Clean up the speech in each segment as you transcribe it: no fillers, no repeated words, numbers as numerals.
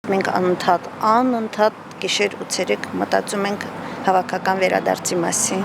Մենք անընդհատ գիշեր ու ցերեկ մտածում ենք հավաքական վերադարձի մասին։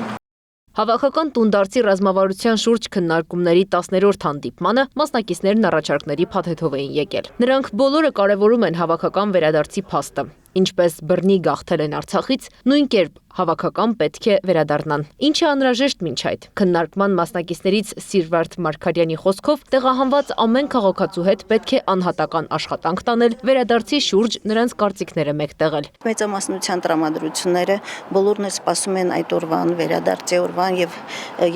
Հավաքական տունդարձի ռազմավարության շուրջ քննարկումների 10-րդ հանդիպմանը մասնակիցներն առաջարկների փաթեթով էին եկել։ Նրանք բոլորը կարևորում են հավաքական վերադարձի փաստը։ Ինչպես բռնի գաղթել են Արցախից, նույն կերպ հավաքական պետք է վերադառնան։ Ինչը անհրաժեշտ մինչ այդ։ Քննարկման մասնակիցներից Սիրվարդ Մարգարյանի խոսքով տեղահանված ամեն քաղաքացու հետ պետք է անհատական աշխատանք տանել, վերադարձի շուրջ նրանց կարծիքները մեկտեղել։ Մեծամասնության տրամադրությունները բոլորն էլ սպասում են այդ օրվան, վերադարձի օրվան, եւ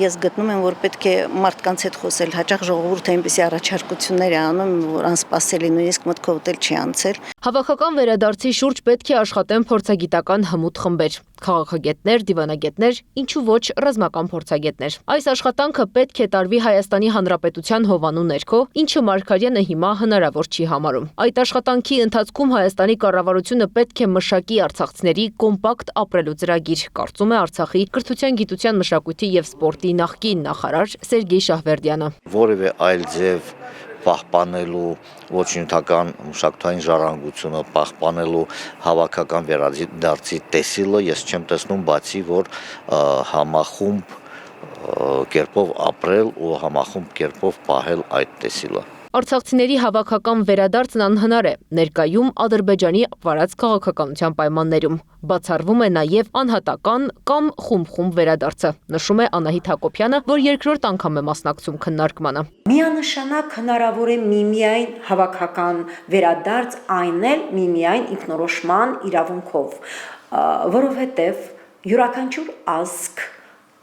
ես գտնում եմ, որ պետք է մարդկանց հետ խոսել, հաճախ ժողովուրդը այնպիսի առաջարկություններ է անում, որ անսպասելի նույնիսկ մտքով էլ չի անցել։ Հավաքական վերադարձի շուրջ պետք է աշխատեն փորձագիտական հմուտ խմբեր, քաղաքագետներ, դիվանագետներ, ինչու ոչ ռազմական փորձագետներ։ Այս աշխատանքը պետք է տարվի Հայաստանի Հանրապետության հովանու ներքո, ինչը Մարգարյանը հիմա հնարավոր չի համարում։ Այդ աշխատանքի ընթացքում Հայաստանի կառավարությունը պետք է մշակի արցախցիների կոմպակտ ապրելու ծրագիր, կարծում է Արցախի կրթության, գիտության, մշակույթի եւ սպորտի նախկին նախարար Սերգեյ Շահվերդյանը։ Որևէ այլ ձև պահպանելու ոչ նյութական մշակութային ժառանգությունը, պահպանելու հավաքական վերադարձի տեսիլը ես չեմ տեսնում, բացի որ համախումբ կերպով ապրել ու համախումբ կերպով պահել այդ տեսիլը։ Արցախցիների հավաքական վերադարձն անհնար է ներկայում Ադրբեջանի վարած քաղաքականության պայմաններում։ Բացառվում է նաև անհատական կամ խումբ վերադարձը, նշում է Անահիտ Հակոբյանը, որ երկրորդ անգամ է մասնակցում քննարկմանը։ Միանշանակ հնարավոր է միմիայն հավաքական վերադարձ, այն էլ միմիայն ինքնորոշման իրավունքով, որովհետև յուրաքանչյուր ազգ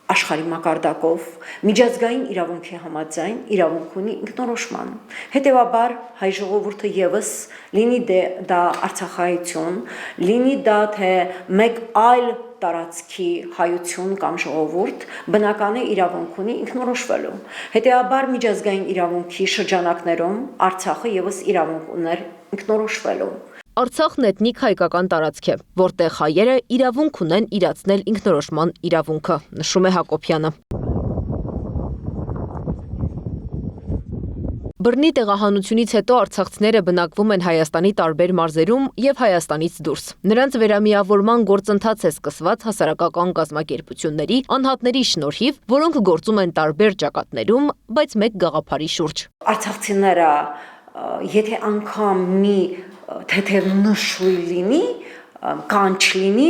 աշխարհի մակարդակով միջազգային իրավունքի համաձայն իրավունք ունի ինքնորոշման։ Հետևաբար հայ ժողովուրդը եւս լինի դա արցախայություն, լինի դա թե մեկ այլ տարածքի հայություն կամ ժողովուրդ բնական է իրավունք ունի ինքնորոշվելու։ Հետևաբար միջազգային իրավունքի շրջանակներում Արցախը եւս իրավունք ուներ ինքնորոշվելու։ Արցախն էթնիկ հայկական տարածք է, որտեղ հայերը իրավունք ունեն իրացնել ինքնորոշման իրավունքը, նշում է Հակոբյանը։ Բռնի տեղահանությունից հետո արցախցիները բնակվում են Հայաստանի տարբեր մարզերում եւ Հայաստանից դուրս։ Նրանց վերամիավորման գործընթաց է սկսված հասարակական կազմակերպությունների, անհատների շնորհիվ, որոնք գործում են տարբեր ճակատներում, բայց մեկ գաղափարի շուրջ։ Արցախցիները, եթե անգամ մի թեթև նշույլ լինի, կանչ լինի,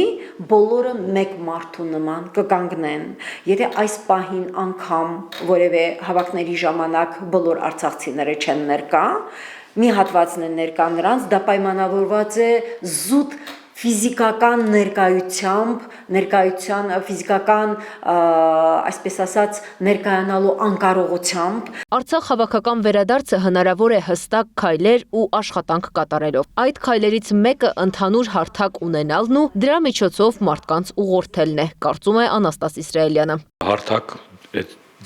բոլորը մեկ մարդու նման կկանգնեն։ Եթե այս պահին անգամ որևէ հավաքների ժամանակ բոլոր արցախցիները չեն ներկա, մի հատվածն է ներկա նրանց, դա պայմանավորված է զուտ ֆիզիկական ներկայության ֆիզիկական, այսպես ասած, ներկայանալու անկարողությամբ։ Արցախ հավաքական վերադարձը հնարավոր է հստակ քայլեր ու աշխատանք կատարելով։ Այդ քայլերից մեկը ընդհանուր հարթակ ունենալն ու դրա միջոցով մարդկանց ուղղորդելն է, կարծում է Անաստաս Իսրայելյանը։ Հարթակ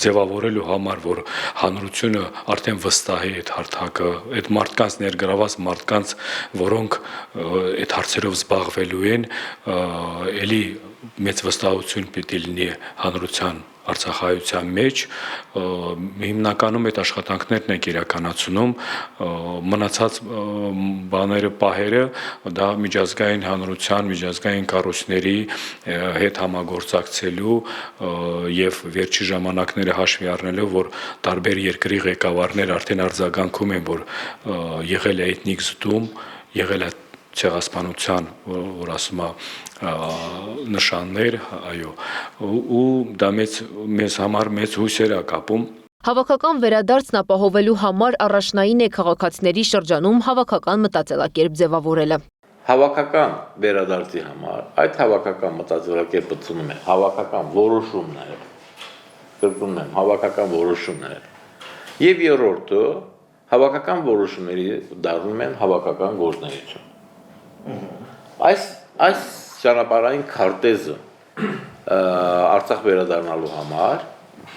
ձևավորելու համար, որ հանրությունը արդեն վստահ է այդ հարթակը, այդ մարդկանց ներգրաված մարդկանց, որոնք այդ հարցերով զբաղվելու են, էլի մեծ վստահություն պիտի լինի հանրության արցախայության մեջ, հիմնականում այդ աշխատանքներն են իրականացնում, մնացած բաները, պահերը, դա միջազգային հանրության, միջազգային կառույցների հետ համագործակցելու եւ վերջի ժամանակները հաշվի առնելով, որ տարբեր երկրի ղեկավարներ արդեն արձագանքում են, որ եղել է էթնիկ զտում, եղել է ցեղասպանության, որ ասում է նշաններ, այո, ու դա մեզ համար մեծ հույսեր է կապում։ Հավաքական վերադարձն ապահովելու համար առաջնային է քաղաքացիների շրջանում հավաքական մտածելակերպ ձևավորելը։ Հավաքական վերադարձի համար այդ հավաքական մտածելակերպը ծնում է հավաքական որոշումներ, կրկնում եմ, հավաքական որոշումներ։ Եվ երրորդը հավաքական որոշումների դառնում են հավաքական գործունեություն։ Այս ճանապարհային քարտեզը Արցախ վերադառնալու համար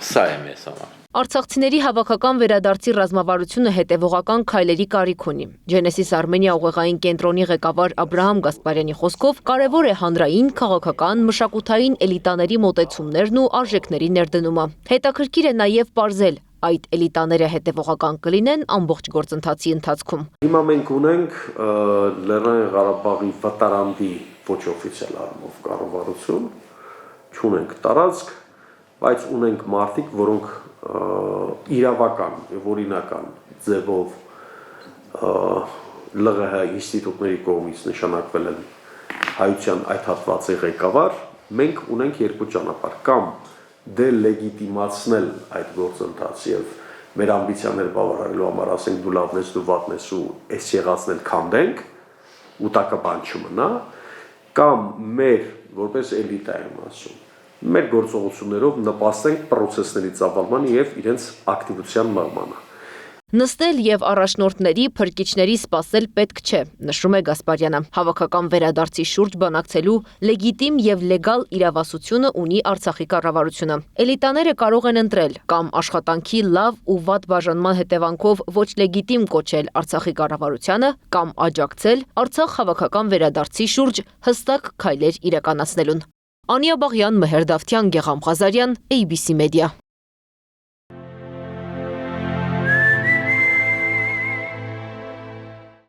սա է մեզ համար։ Արցախցիների հավաքական վերադարձի ռազմավարությունը հետևողական քայլերի կարիք ունի։ Genesis Armenia ուղեղային կենտրոնի ղեկավար Աբրահամ Գասպարյանի խոսքով կարևոր է հանրային, քաղաքական, մշակութային էլիտաների մոտեցումներն ու արժեքների ներդնումը։ Հետաքրքիր է նաև պարզել, Այդ էլիտաները հետևողական կլինեն ամբողջ գործընթացի ընթացքում։ Հիմա մենք ունենք Լեռնային Ղարաբաղի վտարանդի ոչ օֆիցիալ առումով կառավարություն, չունենք տարածք, բայց ունենք մարդիկ, որոնք իրավական եւ օրինական ձևով ԼՂՀ ինստիտուտների կողմից նշանակվել են հայության այդ հատվածի ղեկավար, մենք ունենք երկու ճանապարհ, կամ դելեգիտիմացնել այդ գործընթացը եւ մեր ամբիցիաները բավարարելու համար ասենք դու լավն ես, դու վատն ես ու այս եղածն էլ քանդենք ու տակաբան չմնա, կամ մեր որպես էլիտա եմ ասում, մեր գործողություններով նպաստենք process-ների ծավալմանը եւ իրենց ակտիվության մղմանը։ Նստել եւ առաջնորդների փրկիչների սպասել պետք չէ, նշում է Գասպարյանը։ Հավաքական վերադարձի շուրջ բանակցելու լեգիտիմ եւ լեգալ իրավասությունը ունի Արցախի կառավարությունը։ Էլիտաները կարող են ընտրել կամ աշխատանքի լավ ու վատ բաժանման հետևանքով ոչ լեգիտիմ կոչել Արցախի կառավարությանը կամ աջակցել Արցախ հավաքական վերադարձի շուրջ հստակ քայլեր իրականացնելուն։ Անիա Բաղյան, Մեհեր Դավթյան, Գեգամ Ղազարյան, ABC Media։